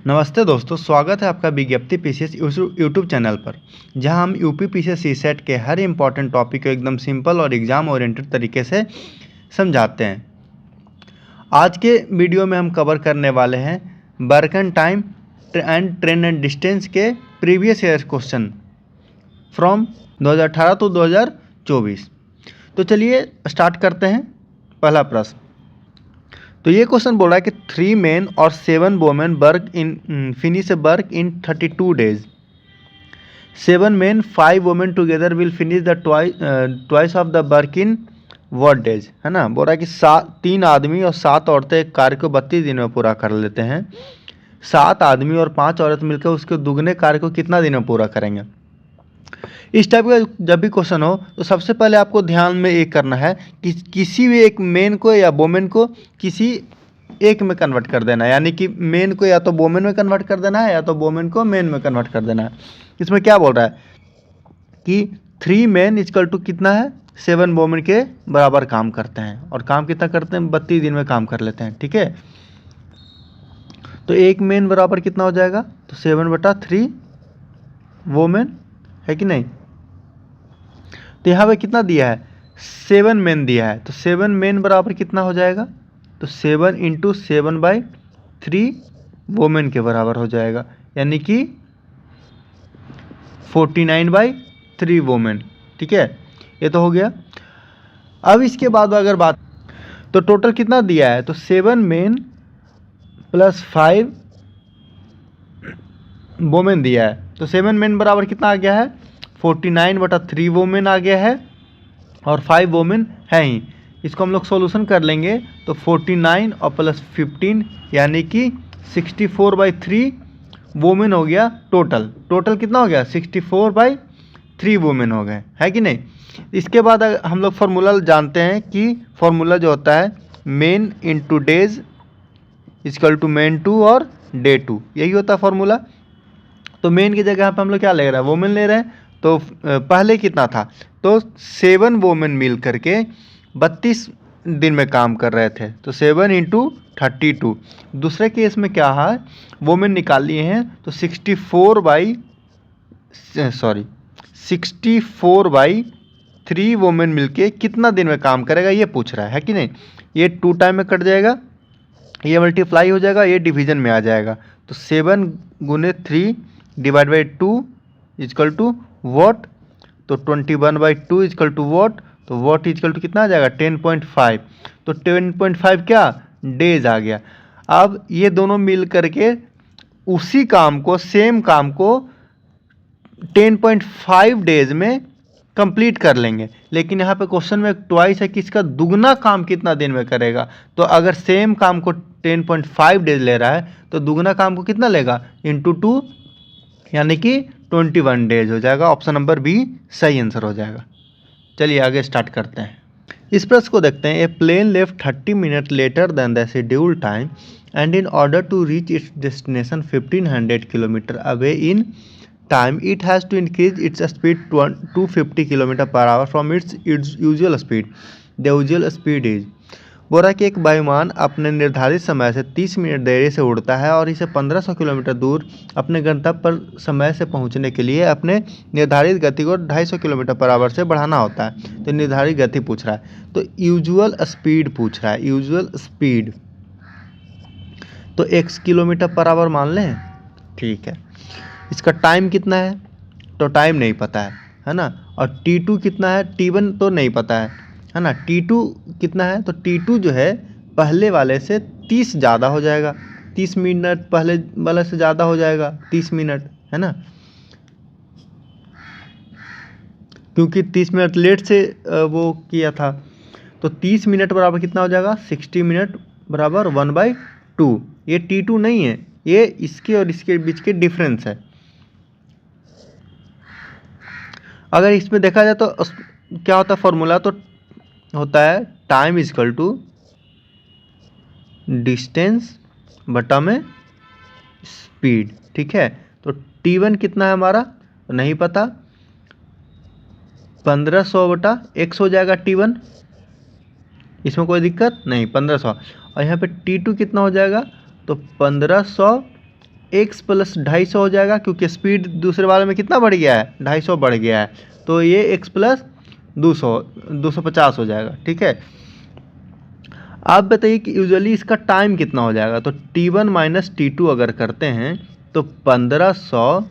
नमस्ते दोस्तों, स्वागत है आपका विज्ञप्ति पीसीएस यूट्यूब चैनल पर, जहां हम यूपी पीसीएस सीसेट के हर इंपॉर्टेंट टॉपिक को एकदम सिंपल और एग्ज़ाम ओरिएंटेड तरीके से समझाते हैं। आज के वीडियो में हम कवर करने वाले हैं work and time and train and distance के previous year question from 2018 to 2024। तो चलिए स्टार्ट करते हैं। पहला प्रश्न, तो ये क्वेश्चन बोल रहा है कि 3 men और 7 women finish work in 32 days. 7 men, 5 women together will finish the twice of the work in what days? है ना, बोल रहा है कि 3 आदमी और 7 औरतें एक कार्य को 32 दिन में पूरा कर लेते हैं। 7 आदमी और 5 औरत मिलकर उसके दुगने कार्य को कितना दिन में पूरा करेंगे? इस टाइप का जब भी क्वेश्चन हो तो सबसे पहले आपको ध्यान में ये करना है कि किसी भी एक मेन को या वोमेन को किसी एक में कन्वर्ट कर देना है, यानी कि मेन को या तो वोमेन में कन्वर्ट कर देना है या तो वोमेन को मेन में कन्वर्ट कर देना है। इसमें क्या बोल रहा है कि 3 men इक्वल टू कितना है, 7 वोमेन के बराबर काम करते हैं, और काम कितना करते हैं, 32 दिन में काम कर लेते हैं। ठीक है, तो एक मेन बराबर कितना हो जाएगा, तो 7/3 वोमेन, है कि नहीं। तो यहाँ पे कितना दिया है, 7 men दिया है, तो 7 men बराबर कितना हो जाएगा, तो 7 × 7/3 वोमेन के बराबर हो जाएगा, यानी कि 49/3 वोमेन। ठीक है, ये तो हो गया। अब इसके बाद अगर बात, तो टोटल कितना दिया है, तो 7 men + 5 वोमेन दिया है, तो 7 men बराबर कितना आ गया है, 49/3 वोमेन आ गया है, और 5 वोमेन है ही। इसको हम लोग सॉल्यूशन कर लेंगे तो 49 और +15 यानी कि 64/3 वोमेन हो गया। टोटल कितना हो गया, 64/3 वोमेन हो गए, है कि नहीं। इसके बाद हम लोग फार्मूला जानते हैं कि फार्मूला जो होता है men × days equal to men 2 और डे 2, यही होता है फार्मूला। तो मेन की जगह पे हम लोग क्या ले रहे हैं, वोमेन ले रहे हैं। तो पहले कितना था, तो 7 वोमेन मिल करके 32 दिन में काम कर रहे थे, तो 7 × 32। दूसरे केस में क्या है, वोमेन निकाल लिए हैं, तो 64/3 वोमेन मिलके कितना दिन में काम करेगा, ये पूछ रहा है कि नहीं। ये 2 टाइम में कट जाएगा, ये मल्टीप्लाई हो जाएगा, ये डिवीजन में आ जाएगा। तो 7 × 3 / 2 इक्वल टू वॉट, तो 21/2 इक्वल टू वॉट, तो वॉट इक्वल टू कितना आ जाएगा, 10.5। तो 10.5 क्या, डेज आ गया। अब ये दोनों मिल करके उसी काम को, सेम काम को 10.5 डेज में कंप्लीट कर लेंगे। लेकिन यहाँ पे क्वेश्चन में ट्वाइस है कि इसका दुगना काम कितना दिन में करेगा। तो अगर सेम काम को 10.5 डेज ले रहा है तो दुगना काम को कितना लेगा, × 2, यानी कि 21 डेज हो जाएगा। ऑप्शन नंबर बी सही आंसर हो जाएगा। चलिए आगे स्टार्ट करते हैं। इस प्रश्न को देखते हैं। A plane left 30 minute later than the schedule time and in order to reach its destination 1500 kilometre away in time it has to increase its speed 250 km/h from its usual speed. The usual speed is, बोल रहा है कि एक वायुमान अपने निर्धारित समय से 30 minute देरी से उड़ता है और इसे 1500 किलोमीटर दूर अपने गंतव्य पर समय से पहुंचने के लिए अपने निर्धारित गति को 250 km/h से बढ़ाना होता है। तो निर्धारित गति पूछ रहा है, तो यूजुअल स्पीड पूछ रहा है। यूजुअल स्पीड तो x km/h मान लें, ठीक है। इसका टाइम कितना है, तो टाइम नहीं पता है ना। और t2 कितना है, t1 तो नहीं पता है ना। t2 कितना है, तो t2 जो है पहले वाले से 30 ज़्यादा हो जाएगा, 30 मिनट पहले वाले से ज़्यादा हो जाएगा, 30 मिनट, है ना, क्योंकि 30 मिनट लेट से वो किया था। तो 30 मिनट बराबर कितना हो जाएगा, 60 मिनट बराबर 1/2। ये t2 नहीं है, ये इसके और इसके बीच के डिफरेंस है। अगर इसमें देखा जाए तो क्या होता है फॉर्मूला, तो होता है टाइम इक्वल टू डिस्टेंस बटा में स्पीड। ठीक है, तो t1 कितना है हमारा, तो नहीं पता, 1500/x हो जाएगा t1, इसमें कोई दिक्कत नहीं, 1500। और यहाँ पे t2 कितना हो जाएगा, तो 1500 x प्लस 250 हो जाएगा, क्योंकि स्पीड दूसरे वाले में कितना बढ़ गया है, 250 बढ़ गया है, तो ये x प्लस 250 हो जाएगा। ठीक है, आप बताइए कि यूजुअली इसका टाइम कितना हो जाएगा। तो t1 माइनस t2 अगर करते हैं तो 1500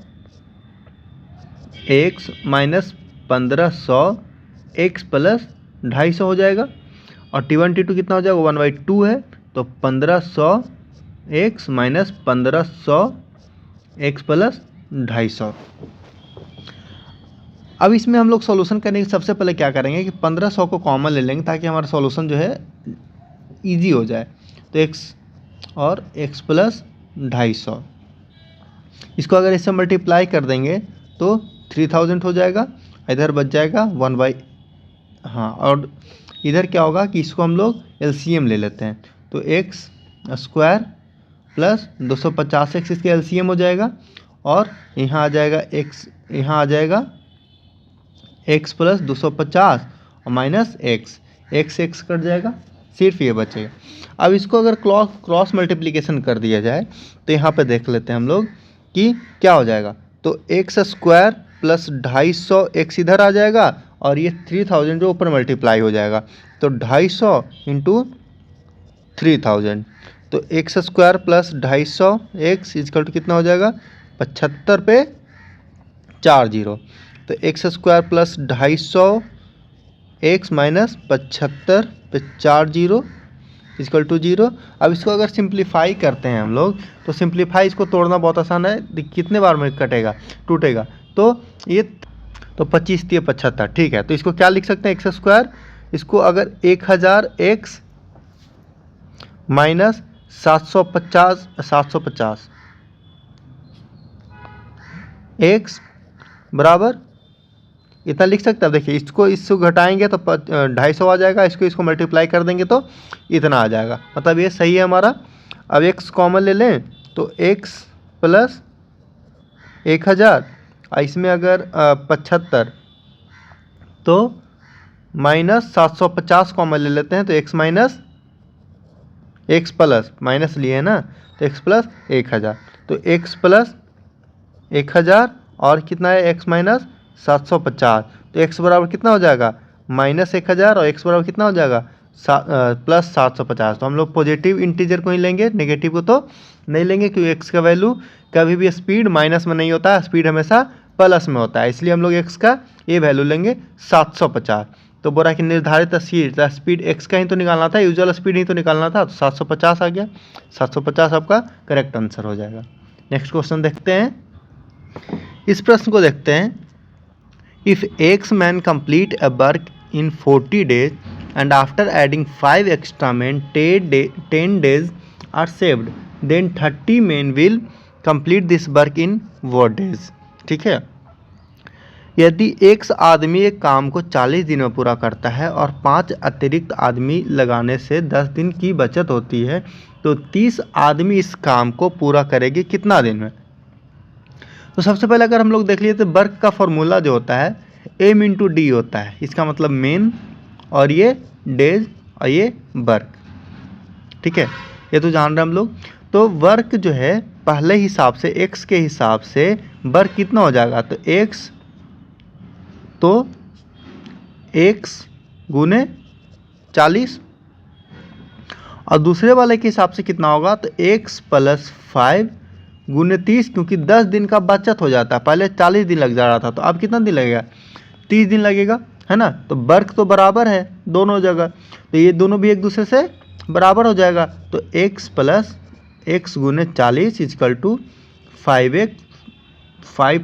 x माइनस 1500 x प्लस 250 हो जाएगा, और t1 t2 कितना हो जाएगा, 1/2 है, तो 1500 x माइनस 1500 x प्लस 250। अब इसमें हम लोग सॉल्यूशन करने के सबसे पहले क्या करेंगे कि 1500 को कॉमन ले लेंगे ताकि हमारा सॉल्यूशन जो है इजी हो जाए। तो x और x प्लस 250, इसको अगर इससे मल्टीप्लाई कर देंगे तो 3000 हो जाएगा, इधर बच जाएगा 1/, हाँ, और इधर क्या होगा कि इसको हम लोग एलसीएम ले लेते हैं, तो x स्क्वायर प्लस 250x इसके एलसीएम हो जाएगा, और यहाँ आ जाएगा x, यहाँ आ जाएगा x प्लस 250 और माइनस x कट जाएगा, सिर्फ ये बचेगा। अब इसको अगर क्रॉस मल्टीप्लिकेशन कर दिया जाए तो यहाँ पे देख लेते हैं हम लोग कि क्या हो जाएगा। तो x स्क्वायर प्लस 250 x इधर आ जाएगा, और ये 3000 जो ऊपर मल्टीप्लाई हो जाएगा, तो 250 इंटू 3000, तो x square plus 250 x equal to कितना हो जाएगा, 75 पे 4 0, तो x square plus 250 x minus 75 पे 4 0 इजकल टू 0। अब इसको अगर सिंप्लीफाई करते हैं हम लोग, तो सिंप्लीफाई इसको तोड़ना बहुत आसान है, कितने बार में कटेगा, टूटेगा, तो ये तो 25 3 75, ठीक है। तो इसको क्या लिख सकते हैं, एक्स स्क्वायर, इसको अगर 1000 x माइनस 750 x बराबर इतना लिख सकते हैं। देखिए इसको घटाएंगे तो 250 आ जाएगा, इसको मल्टीप्लाई कर देंगे तो इतना आ जाएगा, मतलब ये सही है हमारा। अब x कॉमन ले लें तो x प्लस 1000, इसमें अगर 75 तो माइनस 750 कॉमन ले लेते हैं, तो x minus x plus minus लिए है ना, तो x प्लस 1000, तो x प्लस 1000 और कितना है x माइनस 750, तो x बराबर कितना हो जाएगा, माइनस 1000, और x बराबर कितना हो जाएगा, प्लस 750। तो हम लोग पॉजिटिव इंटीजर को ही लेंगे, नेगेटिव को तो नहीं लेंगे, क्योंकि x का वैल्यू कभी भी स्पीड माइनस में नहीं होता है, स्पीड हमेशा प्लस में होता है, इसलिए हम लोग x का ये वैल्यू लेंगे 750। तो बोला कि निर्धारित स्पीड x का ही तो निकालना था, यूजुअल स्पीड ही तो निकालना था, तो 750 आ गया, 750 आपका करेक्ट आंसर हो जाएगा। नेक्स्ट क्वेश्चन देखते हैं, इस प्रश्न को देखते हैं। If x man complete a work in 40 days and after adding 5 extra men 10 days are saved, then 30 men will complete this work in what days। ठीक है, यदि एक आदमी एक काम को 40 दिन में पूरा करता है और 5 अतिरिक्त आदमी लगाने से 10 दिन की बचत होती है, तो 30 आदमी इस काम को पूरा करेंगे कितना दिन में। तो सबसे पहले अगर हम लोग देख लिए तो वर्क का फॉर्मूला जो होता है m इंटू डी होता है, इसका मतलब मेन, और ये डेज और ये वर्क। ठीक है, ये तो जान रहे हम लोग। तो वर्क जो है पहले हिसाब से x के हिसाब से वर्क कितना हो जाएगा, तो x गुने 40, और दूसरे वाले के हिसाब से कितना होगा, तो x प्लस 5 गुने 30, क्योंकि 10 दिन का बचत हो जाता है, पहले 40 दिन लग जा रहा था, तो अब कितना दिन लगेगा, 30 दिन लगेगा, है ना। तो वर्क तो बराबर है दोनों जगह, तो ये दोनों भी एक दूसरे से बराबर हो जाएगा, तो x प्लस x गुने 40 इजकल टू 5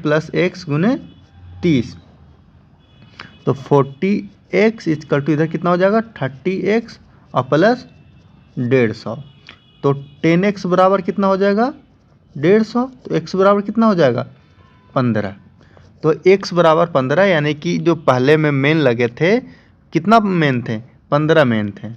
प्लस x गुने 30, तो 40x इजकल टू इधर कितना हो जाएगा 30x और प्लस 150, तो 10x बराबर कितना हो जाएगा 150, तो x बराबर कितना हो जाएगा 15, तो x बराबर 15, यानी कि जो पहले में मेन लगे थे, कितना मेन थे, 15 मेन थे।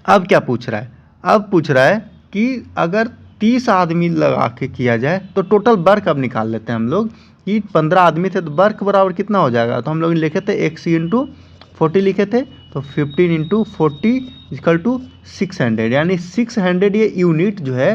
अब क्या पूछ रहा है, अब पूछ रहा है कि अगर 30 आदमी लगा के किया जाए तो टोटल वर्क अब निकाल लेते हैं हम लोग कि 15 आदमी थे तो वर्क बराबर कितना हो जाएगा। तो हम लोग लिखे थे x इंटू 40 लिखे थे, तो तो 15 इंटू 40 इक्वल टू 600, यानी 600 ये यूनिट जो है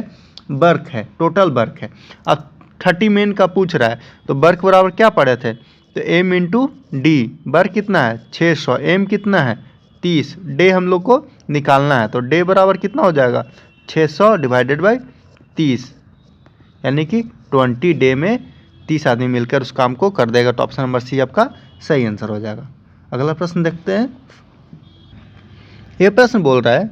वर्क है, टोटल वर्क है। अब 30 मेन का पूछ रहा है, तो वर्क बराबर क्या पढ़े थे, तो एम इंटू डी, वर्क कितना है 600, एम कितना है 30, डे हम लोग को निकालना है, तो डे बराबर कितना हो जाएगा 600 डिवाइडेड बाई 30, यानी कि 20 डे में 30 आदमी मिलकर उस काम को कर देगा। तो ऑप्शन नंबर सी आपका सही आंसर हो जाएगा। अगला प्रश्न देखते हैं। ये प्रश्न बोल रहा है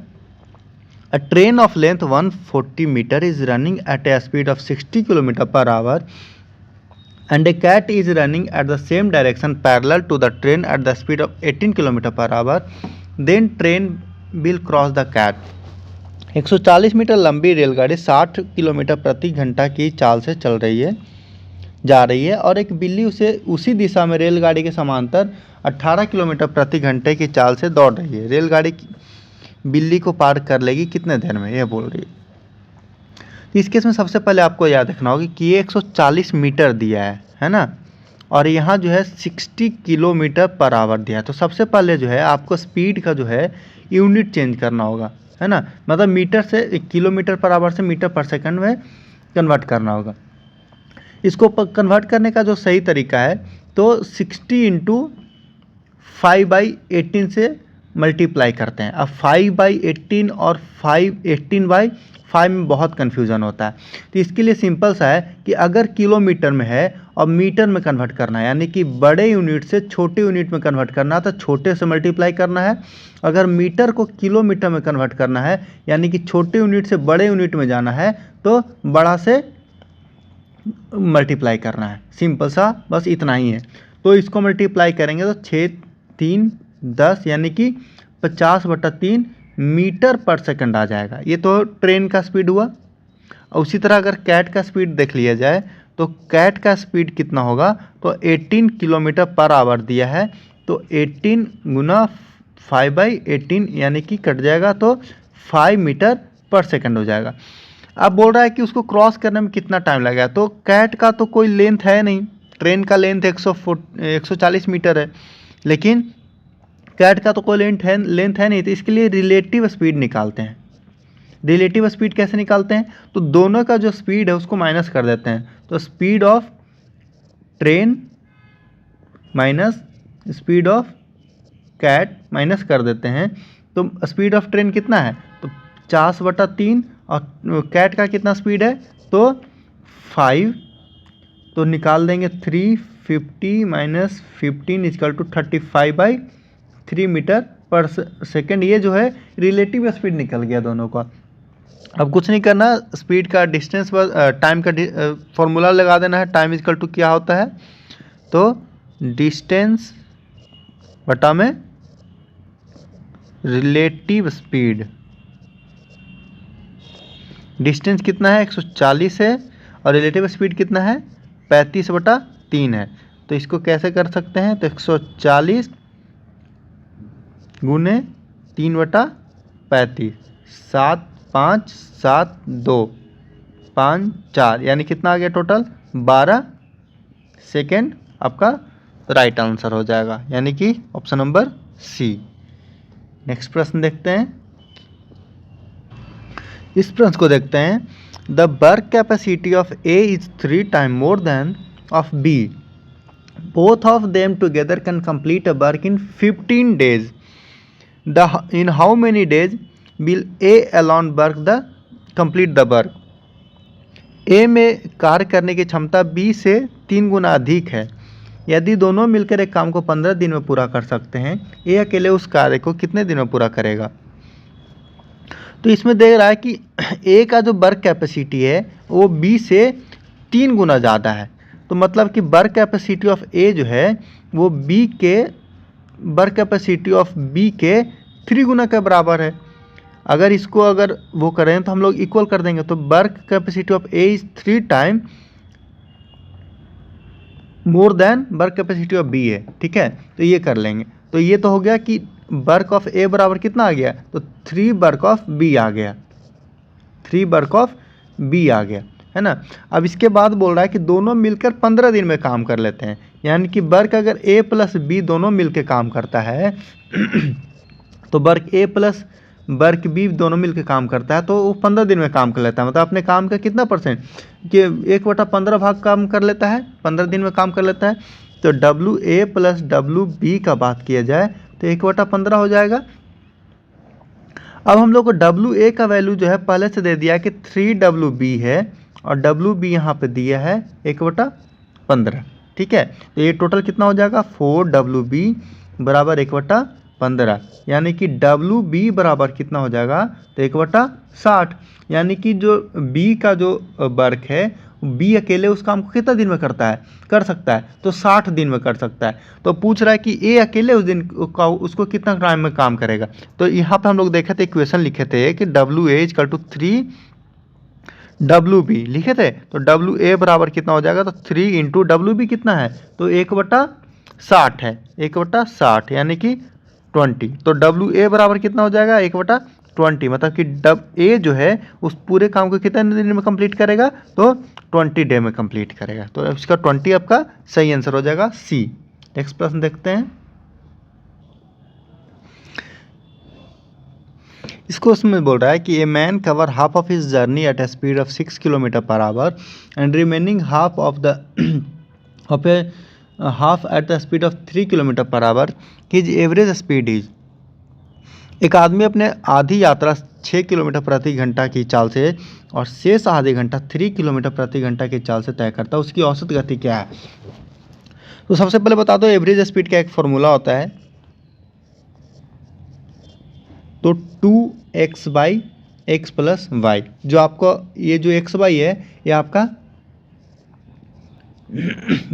a train of length 140 metre is running at a speed of 60 kilometre per hour and a cat is running at the same direction parallel to the train at the speed of 18 km per hour, then train will cross the cat। 140 metre लंबी रेलगाड़ी 60 kilometre प्रति घंटा की चाल से जा रही है और एक बिल्ली उसे उसी दिशा में रेलगाड़ी के समांतर 18 किलोमीटर प्रति घंटे की चाल से दौड़ रही है। रेलगाड़ी बिल्ली को पार कर लेगी कितने देर में, यह बोल रही है। इस केस में सबसे पहले आपको याद रखना होगा कि ये 140 मीटर दिया है ना, और यहाँ जो है 60 किलोमीटर पर आवर दिया है। तो सबसे पहले जो है आपको स्पीड का जो है यूनिट चेंज करना होगा, है ना, मतलब मीटर से किलोमीटर पर आवर से मीटर पर सेकंड में कन्वर्ट करना होगा। इसको कन्वर्ट करने का जो सही तरीका है तो 60 इंटू 5/18 से मल्टीप्लाई करते हैं। अब 5/18 और 18/5 में बहुत कन्फ्यूज़न होता है, तो इसके लिए सिंपल सा है कि अगर किलोमीटर में है और मीटर में कन्वर्ट करना है, यानी कि बड़े यूनिट से छोटे यूनिट में कन्वर्ट करना है तो छोटे से मल्टीप्लाई करना है। अगर मीटर को किलोमीटर में कन्वर्ट करना है, यानी कि छोटे यूनिट से बड़े यूनिट में जाना है, तो बड़ा से मल्टीप्लाई करना है। सिंपल सा बस इतना ही है। तो इसको मल्टीप्लाई करेंगे तो 6 3 10, यानी कि 50/3 मीटर पर सेकंड आ जाएगा। ये तो ट्रेन का स्पीड हुआ। और उसी तरह अगर कैट का स्पीड देख लिया जाए तो कैट का स्पीड कितना होगा, तो 18 किलोमीटर पर आवर दिया है, तो 18 गुना 5/18 यानी कि कट जाएगा तो 5 मीटर पर सेकंड हो जाएगा। अब बोल रहा है कि उसको क्रॉस करने में कितना टाइम लगेगा, तो कैट का तो कोई लेंथ है नहीं, ट्रेन का लेंथ 140 मीटर है, लेकिन कैट का तो कोई लेंथ है नहीं, तो इसके लिए रिलेटिव स्पीड निकालते हैं। रिलेटिव स्पीड कैसे निकालते हैं, तो दोनों का जो स्पीड है उसको माइनस कर देते हैं, तो speed of train minus speed of cat minus कर देते हैं। तो स्पीड ऑफ ट्रेन कितना है, तो 50/3 और कैट का कितना स्पीड है, तो 5, तो निकाल देंगे 350 माइनस 15 इक्वल टू 35/3 मीटर पर सेकेंड। ये जो है रिलेटिव स्पीड निकल गया दोनों का। अब कुछ नहीं करना, स्पीड का डिस्टेंस टाइम का फॉर्मूला लगा देना है। टाइम इक्वल टू क्या होता है, तो डिस्टेंस बटा में रिलेटिव स्पीड। डिस्टेंस कितना है 140 है और रिलेटिव स्पीड कितना है 35/3 है। तो इसको कैसे कर सकते हैं, तो 140 गुने 3/35, 7 5 7 2 5 4, यानी कितना आ गया टोटल 12 सेकेंड आपका राइट आंसर हो जाएगा, यानी कि ऑप्शन नंबर सी। नेक्स्ट प्रश्न देखते हैं। इस प्रश्न को देखते हैं। The work capacity of A is 3 times more than of B. Both of them together can complete a work in 15 days। In how many days will A alone work the complete the work. A में कार्य करने की क्षमता B से 3 गुना अधिक है। यदि दोनों मिलकर एक काम को 15 दिन में पूरा कर सकते हैं, ए अकेले उस कार्य को कितने दिन में पूरा करेगा। तो इसमें देख रहा है कि ए का जो वर्क कैपेसिटी है वो बी से 3 गुना ज़्यादा है। तो मतलब कि वर्क कैपेसिटी ऑफ ए जो है वो बी के वर्क कैपेसिटी ऑफ बी के 3 गुना के बराबर है। अगर इसको अगर वो करें तो हम लोग इक्वल कर देंगे, तो work capacity of A is 3 times more than work capacity of B है। ठीक है, तो ये कर लेंगे। तो ये तो हो गया कि वर्क ऑफ ए बराबर कितना आ गया, तो 3 वर्क ऑफ बी आ गया, 3 वर्क ऑफ बी आ गया, है ना। अब इसके बाद बोल रहा है कि दोनों मिलकर 15 दिन में काम कर लेते हैं, यानी कि वर्क अगर ए प्लस बी दोनों मिलकर काम करता है तो वर्क ए प्लस वर्क बी दोनों मिलकर काम करता है, तो वो 15 दिन में काम कर लेता है। मतलब अपने काम का कितना परसेंट कि 1/15 भाग काम कर लेता है, 15 दिन में काम कर लेता है। तो W A plus W B का बात किया जाए तो 1/15 हो जाएगा। अब हम लोग को डब्ल्यू ए का वैल्यू जो है पहले से दे दिया है कि 3WB है, और डब्ल्यू बी यहाँ पर दिया है 1/15। ठीक है, तो ये टोटल कितना हो जाएगा 4WB बराबर 1/15, यानी कि WB बराबर कितना हो जाएगा तो 1/60। यानी कि जो B का जो वर्क है, B अकेले उस काम को कितना दिन में कर सकता है तो 60 दिन में कर सकता है। तो पूछ रहा है कि A अकेले उस दिन का उसको कितना टाइम में काम करेगा। तो यहाँ पे हम लोग देखे थे, इक्वेशन लिखे थे कि WA = 3WB लिखे थे। तो WA बराबर कितना हो जाएगा तो 3 × WB कितना है तो 1/60 है, 1/60 यानी कि 20। तो WA बराबर कितना हो जाएगा 1/20, मतलब कि A जो है उस पूरे काम को कितने दिन में कंप्लीट करेगा तो 20 डे में कंप्लीट करेगा। तो इसका 20 आपका सही आंसर हो जाएगा सी। नेक्स्ट प्रश्न देखते हैं। इसको उसमें बोल रहा है कि a man cover half of his journey at a speed of 6 km/h and remaining half of A half at the speed of 3 km/h, his average speed is. एक आदमी अपने आधी यात्रा 6 किलोमीटर प्रति घंटा की चाल से और शेष आधे घंटा 3 किलोमीटर प्रति घंटा की चाल से तय करता है, उसकी औसत गति क्या है। तो सबसे पहले बता दो एवरेज स्पीड का एक फॉर्मूला होता है, तो 2x/x + y। जो आपको ये जो x/y है ये आपका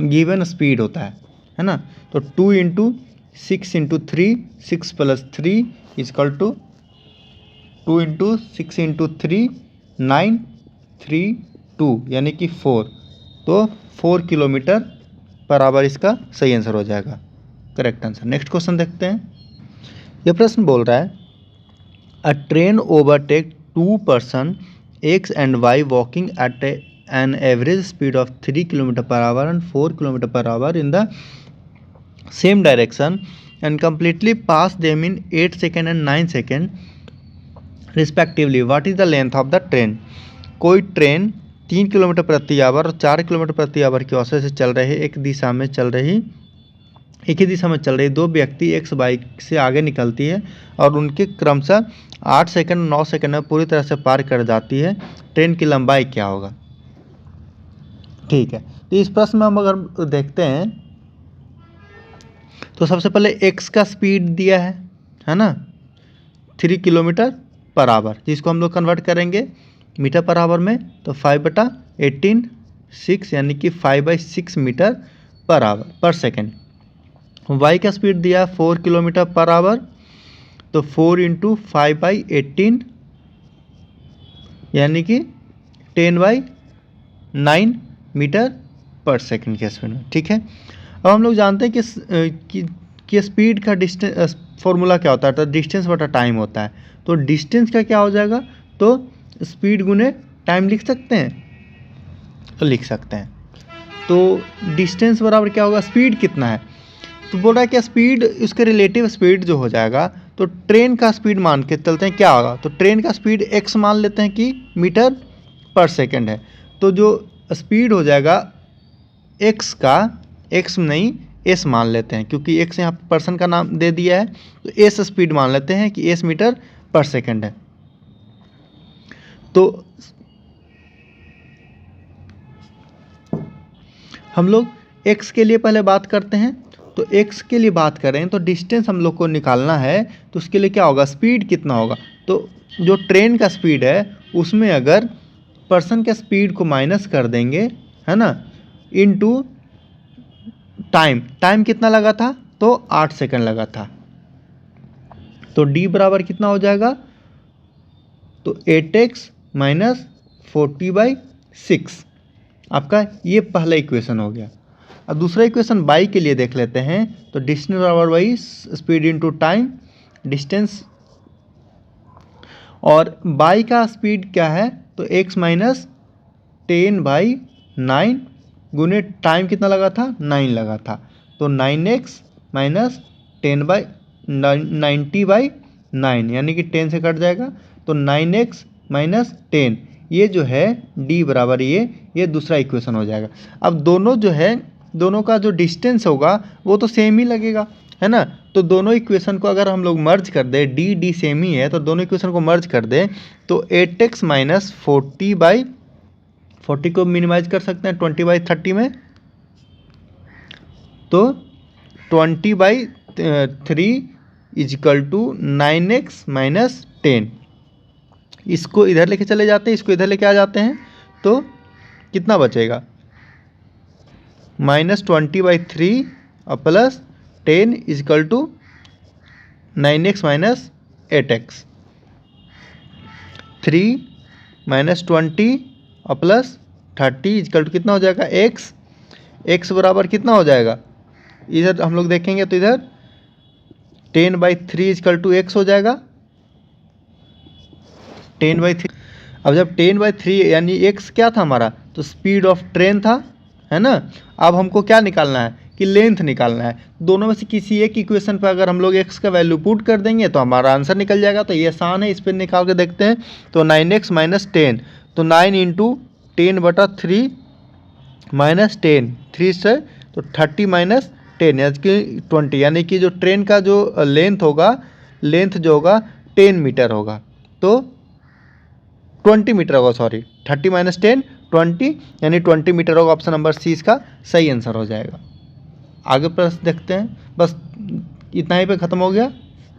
गिवन स्पीड होता है ना। तो 2 × 6 × 3, 6 + 3 = 2 × 6 × 3 9 3 2 यानी कि 4। तो 4 km/h इसका सही आंसर हो जाएगा, करेक्ट आंसर। नेक्स्ट क्वेश्चन देखते हैं। यह प्रश्न बोल रहा है a train overtake 2 person X and Y walking at an average speed of 3 km/h and 4 km/h in the same direction and completely pass them in 8 seconds and 9 seconds respectively. What is the length of the train? कोई train 3 kilometre प्रति our और 4 kilometre प्रति our की औसत से चल रहे एक ही दिशा में चल रही दो व्यक्ति एक बाइक से आगे निकलती है और उनके क्रमशः 8 सेकंड 9 सेकंड में पूरी तरह से पार कर जाती है। ट्रेन की लंबाई क्या होगा। ठीक है, तो इस प्रश्न में हम अगर देखते हैं तो सबसे पहले x का स्पीड दिया है ना 3 km/h, जिसको हम लोग कन्वर्ट करेंगे मीटर/आवर में, तो 5/18 6 यानी कि 5/6 मीटर/सेकेंड। y का स्पीड दिया 4 km/h, तो 4 × 5/18 यानी कि 10/9 मीटर/सेकेंड के स्पीड में। ठीक है, अब हम लोग जानते हैं कि स्पीड का डिस्टेंस फॉर्मूला क्या होता है, तो डिस्टेंस/टाइम होता है। तो डिस्टेंस का क्या हो जाएगा तो स्पीड गुने टाइम लिख सकते हैं, तो लिख सकते हैं। तो डिस्टेंस बराबर क्या होगा, स्पीड कितना है, तो बोल रहा है कि स्पीड उसके रिलेटिव स्पीड जो हो जाएगा, तो ट्रेन का स्पीड मान के चलते हैं क्या होगा, तो ट्रेन का स्पीड x मान लेते हैं कि मीटर/सेकेंड है। तो जो स्पीड हो जाएगा x का, x नहीं s मान लेते हैं, क्योंकि x यहाँ पर्सन का नाम दे दिया है, तो s स्पीड मान लेते हैं कि s मीटर/सेकेंड है। तो हम लोग x के लिए पहले बात करते हैं। तो x के लिए बात करें तो डिस्टेंस हम लोग को निकालना है, तो उसके लिए क्या होगा, स्पीड कितना होगा, तो जो ट्रेन का स्पीड है उसमें अगर पर्सन के स्पीड को माइनस कर देंगे है ना, इनटू टाइम कितना लगा था तो 8 सेकंड लगा था, तो d बराबर कितना हो जाएगा तो 8x - 40/6। आपका ये पहला इक्वेशन हो गया। अब दूसरा इक्वेशन बाई के लिए देख लेते हैं। तो डिस्टेंस बराबर by speed into time, distance, और बाई का स्पीड क्या है तो x - 10/9 गुने टाइम कितना लगा था 9 लगा था, तो 9x - 90/9 9, यानी कि 10 से कट जाएगा तो 9x माइनस 10, ये जो है d बराबर ये दूसरा इक्वेशन हो जाएगा। अब दोनों जो है, दोनों का जो डिस्टेंस होगा वो तो सेम ही लगेगा, है ना। तो दोनों इक्वेशन को अगर हम लोग मर्ज कर दें, डी सेम ही है, तो दोनों इक्वेशन को मर्ज कर दें तो 8x माइनस 40 को मिनिमाइज कर सकते हैं 20/30 में, तो 20/3 इजकल टू 9x माइनस 10। इसको इधर लेके चले जाते हैं, इसको इधर लेके आ जाते हैं, तो कितना बचेगा, -20/3 और plus 10 equal to 9x minus 8x। 3 minus 20 और प्लस 30 इजकल टू कितना हो जाएगा, x बराबर कितना हो जाएगा, इधर हम लोग देखेंगे तो इधर 10/3 इजकल टू x हो जाएगा, 10/3। अब जब 10/3 यानी x क्या था हमारा, तो स्पीड ऑफ ट्रेन था, है ना। अब हमको क्या निकालना है कि लेंथ निकालना है। दोनों में से किसी एक इक्वेशन पर अगर हम लोग x का वैल्यू पुट कर देंगे तो हमारा आंसर निकल जाएगा। तो ये आसान है, इस पर निकाल के देखते हैं। तो 9x माइनस 10, तो 9 इंटू 10/3 माइनस 10, 3 से तो 30 माइनस 10 यानी कि 20, यानी कि जो ट्रेन का जो लेंथ होगा, लेंथ जो होगा 10 मीटर होगा, तो 20 मीटर होगा, सॉरी 30 माइनस 10 20, यानी 20 मीटर होगा। ऑप्शन नंबर सी इसका सही आंसर हो जाएगा। आगे प्रश्न देखते हैं। बस इतना ही पे ख़त्म हो गया।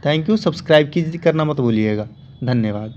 थैंक यू, सब्सक्राइब कीजिए, करना मत भूलिएगा। धन्यवाद।